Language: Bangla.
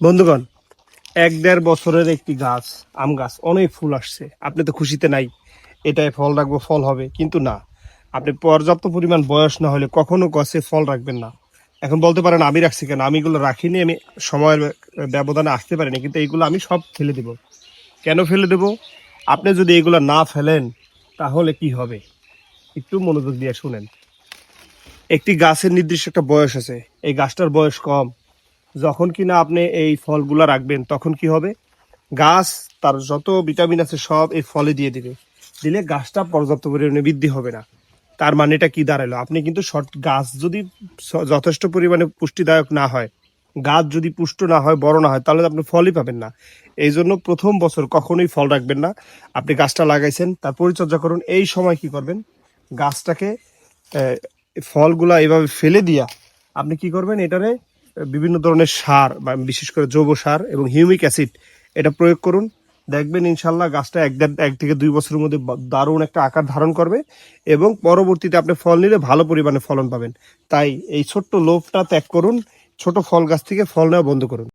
বন্ধুগণ, ১-১.৫ বছরের একটি গাছ, আম গাছ, অনেক ফুল আসছে। আপনি তো খুশিতে নাই, এটায় ফল রাখবো, ফল হবে, কিন্তু না। আপনি পর্যাপ্ত পরিমাণ বয়স না হলে কখনো গাছে ফল রাখবেন না। এখন বলতে পারেন আমি রাখছি কেন, আমি এগুলো রাখিনি, আমি সময়ের ব্যবধানে আসতে পারিনি, কিন্তু এইগুলো আমি সব ফেলে দেব। কেন ফেলে দেব? আপনি যদি এগুলো না ফেলেন তাহলে কি হবে? একটু মনোযোগ দিয়ে শুনেন। একটি গাছের নির্দিষ্ট একটা বয়স আছে। এই গাছটার বয়স কম, যখন কিনা আপনি এই ফলগুলা রাখবেন তখন কি হবে, গাছ তার যত ভিটামিন আছে সব এই ফলে দিয়ে দিবে। দিলে গাছটা পর্যাপ্ত পরিমাণে বৃদ্ধি হবে না। তার মানে এটা কি দাঁড়ালো, আপনি কিন্তু গাছ যদি যথেষ্ট পরিমাণে পুষ্টিদায়ক না হয়, গাছ যদি পুষ্ট না হয়, বড় না হয়, তাহলে আপনি ফলই পাবেন না। এই জন্য প্রথম বছর কখনোই ফল রাখবেন না। আপনি গাছটা লাগাইছেন, তার পরিচর্যা করুন। এই সময় কি করবেন, গাছটাকে আহ, ফলগুলা এভাবে ফেলে দিয়া আপনি কি করবেন, এটারে বিভিন্ন ধরনের সার বা বিশেষ করে জৈব সার এবং হিউমিক অ্যাসিড এটা প্রয়োগ করুন। দেখবেন ইনশাল্লাহ গাছটা 1 থেকে 2 বছরের মধ্যে দারুণ একটা আকার ধারণ করবে এবং পরবর্তীতে আপনি ফল নিলে ভালো পরিমাণে ফলন পাবেন। তাই এই ছোট্ট লোভটা ত্যাগ করুন, ছোট ফল গাছ থেকে ফল নেওয়া বন্ধ করুন।